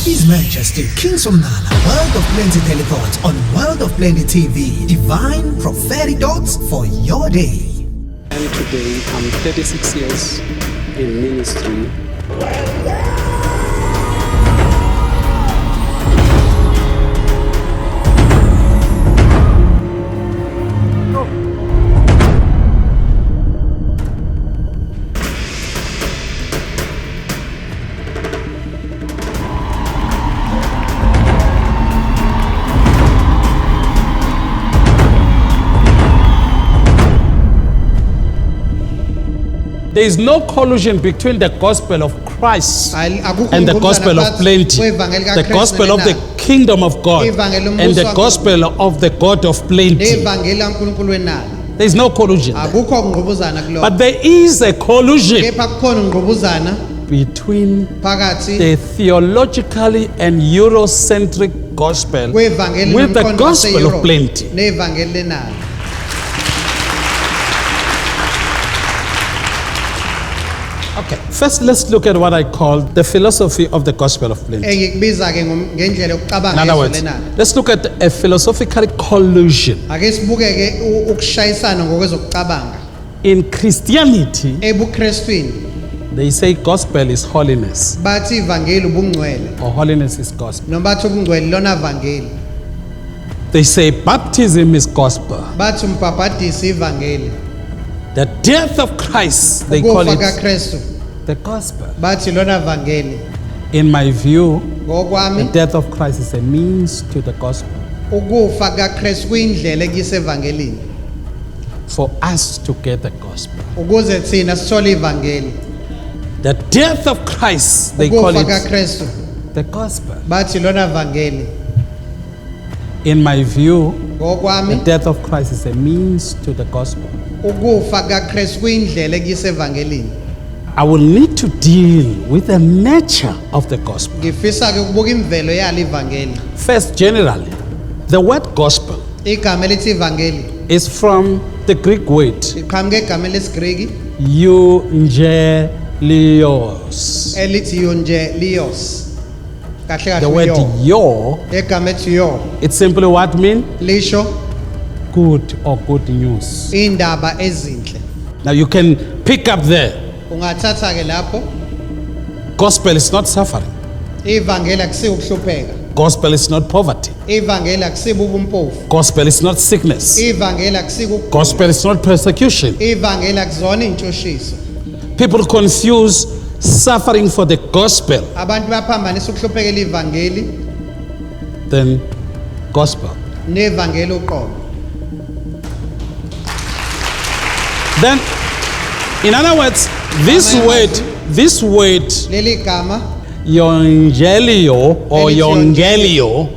His Majesty King Somnala, World of Plenty telethons on World of Plenty TV. Divine prophetic thoughts for your day. And today I'm 36 years in ministry. There is no collusion between the gospel of Christ and the gospel of plenty, the gospel of the kingdom of God and the gospel of the God of plenty. There is no collusion there. But there is a collusion between the theologically and Eurocentric gospel with the gospel of plenty. Okay, first let's look at what I call the philosophy of the gospel of plenty. In other words, let's look at a philosophical collusion. In Christianity, they say gospel is holiness, or holiness is gospel. They say baptism is gospel. The death of Christ, they call it the gospel. In my view, the death of Christ is a means to the gospel. For us to get the gospel. The death of Christ, they call it the gospel. In my view, the death of Christ is a means to the gospel. I will need to deal with the nature of the gospel. First, generally, the word gospel is from the Greek word euangelios. The word yo, it simply what mean? Good or good news. Now you can pick up there. Gospel is not suffering. Gospel is not poverty. Gospel is not sickness. Gospel is not persecution. People confuse suffering for the gospel then gospel. Then, in other words, this word, Evangelio or Evangelio,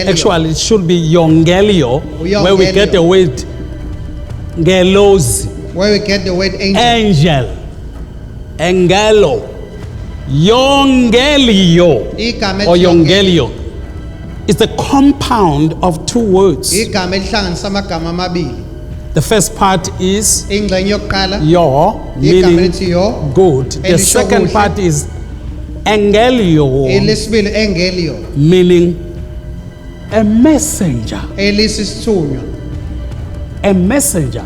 actually it should be Evangelio, where we get the word gelos, where we get the word angel, angelo, Evangelio or Evangelio. It's the compound of two words. The first part is your, meaning good. The second part is angelio, meaning a messenger. A messenger.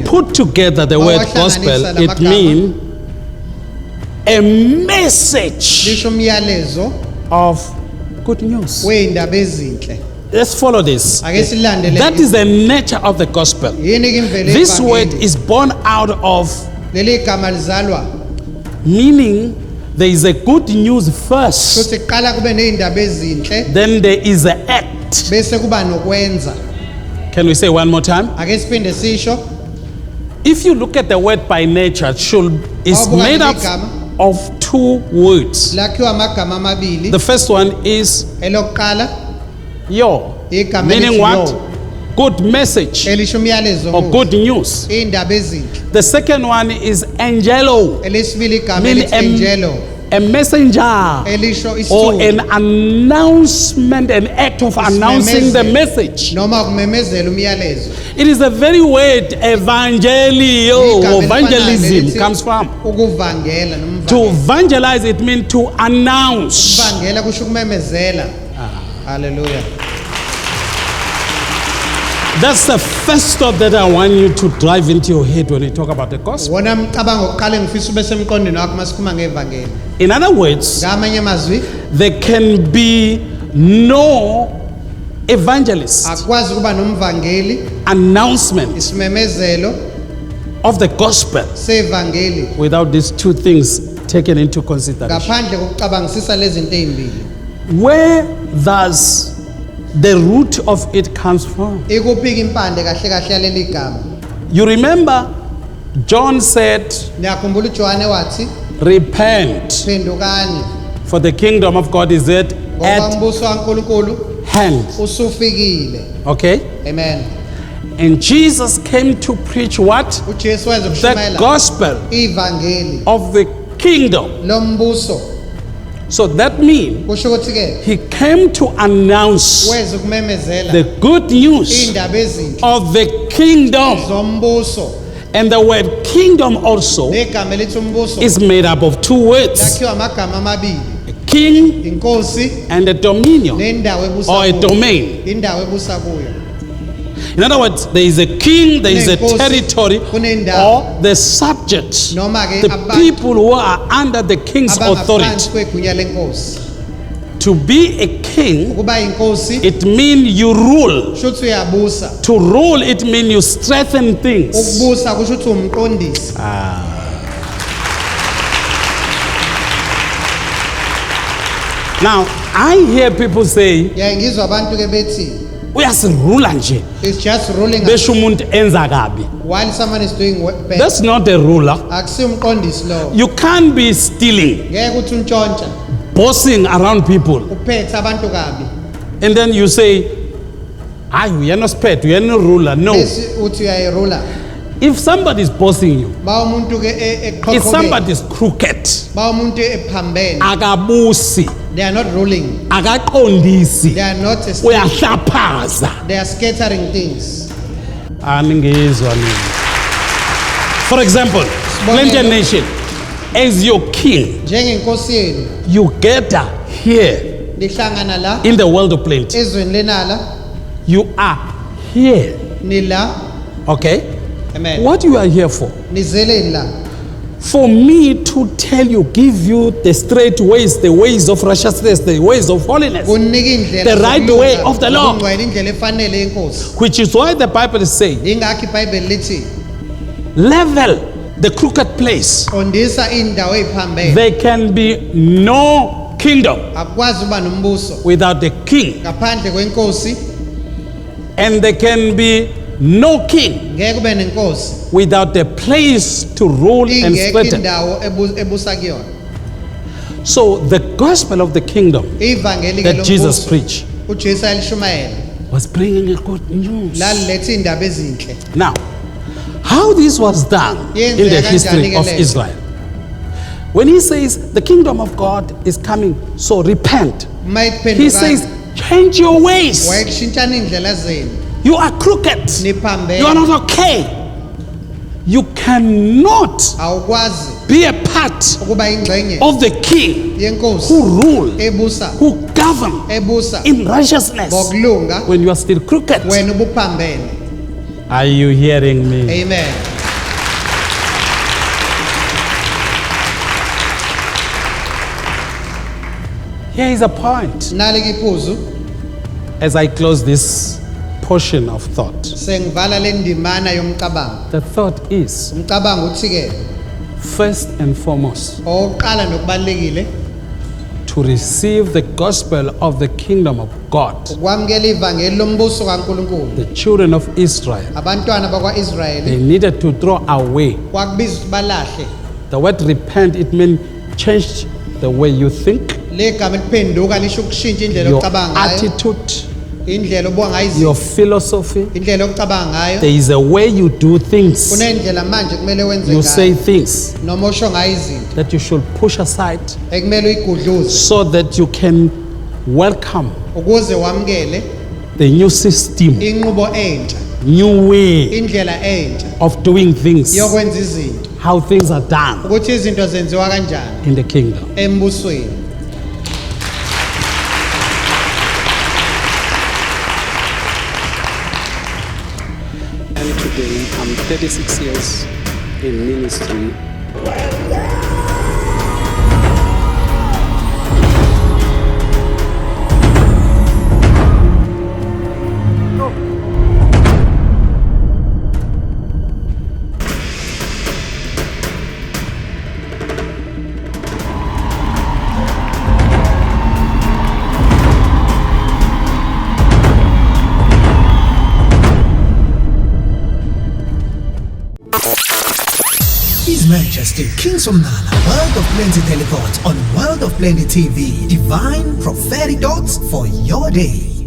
Put together the word gospel, it means a message of good news. Let's follow this. That is the nature of the gospel. This word is born out of, meaning there is a good news first, then there is an act. Can we say one more time? If you look at the word by nature, it's made up of two words. The first one is yo, meaning what? Good message or good news. The second one is angelo, meaning a messenger elisho or isithunzi an announcement, an act of announcing the message. noma ukumemezela umyalezo. It is the very word evangelio, Igama evangelism elifanele comes from. ukuvangela noma To evangelize, it means to announce. ukuvangela kusho ukumemezela. Hallelujah. That's the first thought that I want you to drive into your head when we talk about the gospel. Wona mcabango oqala ngifisa ube semqondweni wakho masikhuluma ngevangeli. In other words, Ngamanye amazwi there can be no evangelist, akwazi kuba nomvangeli announcement isimemezelo of the gospel sevangeli without these two things taken into consideration. ngaphandle kokucabangisisa lezi zinto ezimbili. Where does the root of it comes from? Ikuphi impande kahle kahle yaleli gama? You remember John said, Niyakhumbula uJohane wathi repent, phendukani for the kingdom of God is at ngoba umbuso kaNkulunkulu hand. usufikile. Okay? Amen. And Jesus came to preach what? uJesu weza The kushumayela gospel ivangeli of the kingdom. lombuso. So that means Kusho ukuthi ke he came to announce weza ukumemezela the good news indaba ezinhle of the kingdom. zombuso. And the word kingdom also Negama elithi umbuso is made up of two words, lakhiwa amagama amabili. king Inkosi and a dominion nendawo ebusa or a kuyo. domain. Indawo ebusa kuyo. In other words, there is a king, there is a Kunenkosi, territory, kunendawo. or the subjects, Noma ke the abantu people who are under the king's abangaphansi authority. kwegunya lenkosi. To be a king, Ukuba inkosi it means you rule. kusho uyabusa. To rule, it means you strengthen things. Ukubusa kusho ukuthi umqondisi. Now, I hear people say, Ngizwa abantu ke bethi uyasirula nje. it's just ruling Besho umuntu enza kabi. while someone is doing bad. That's not a ruler. Akusiyo umqondisi lo. You can't be stealing, Ngeke uthi untshontsha bossing around people. uphethe abantu kabi. And then you say, you're not sped, you're not ruler. No. Bese uthi uyayirula. If somebody is bossing you, Ba umuntu ke if eqhoqhobele. somebody is crooked, Ba umuntu ephambene. akabusi, They are not ruling. akaqondisi, They are not uyahlaphaza. they are scattering things. Aningizwa nini. For example, Plentiologist nation, as your king, Njengenkosi yenu you gather here nihlangana la in the world of plenty. ezweni lenala You are here. nila. Okay? Amen. What you are here for? Nizeleni la. For me to tell you, give you the straight ways, the ways of righteousness, the ways of holiness, Kunika indlela the right zokulunga, way of the Lord. ukungcwele indlela efanele yenkosi. which is why the Bible is saying, Ingakho iBhayibheli lithi level the crooked place. qondisa indawo eziphambene. There can be no kingdom Akwazi uba nombuso without the king, ngaphandle kwenkosi. and there can be no king Ngeke ube nenkosi without the place to rule and ingekho strengthen. indawo ebusa kuyona. So the gospel of the kingdom Ivangeli that Jesus preached uJesu alishumayela was bringing a good news. lalilethe indaba ezinhle. Now, how this was done in the history of Israel? When he says the kingdom of God is coming, so repent. He says, change your ways. wayekushintshana indlela zenu. You are crooked. Niphambene. You are not okay. You cannot Awukwazi be a part ukuba ingxenye of the king yenkosi who rule, ebusa who govern ebusa in righteousness ngokulunga when you are still crooked. wena ubuphambene. Are you hearing me? Amen. Here is a point Nali kiphuzu as I close this portion of thought. sengivala le ndimana yomcabango. The thought is, Umcabango uthi ke first and foremost, oqala nokubalekile to receive the gospel of the kingdom of God. ukwamukela ivangeli lombuso kaNkulunkulu. The children of Israel, Abantwana they bakwaIsrayeli needed to throw away. kwakubiza ukuthi balahle. The word repent, it means change the way you think, Le gama liphenduka lisho ukushintsha indlela your ocabanga ngayo. attitude, indlela obuka ngayo your izinto, philosophy. indlela okucabanga ngayo. There is a way you do things, Kunendlela manje kumele wenze you say ngayo, things noma usho ngayo izinto that you should push aside ekumele uyigudluze so that you can welcome ukuze wamkele the new system, inqubo entsha, new way indlela entsha of doing things, yokwenza izinto, how things are done ukuthi izinto zenziwa kanjani in the kingdom. embusweni. And today I'm 36 years in ministry. His Majesty King Somnala, World of Plenty telethons on World of Plenty TV. Divine prophetic thoughts for your day.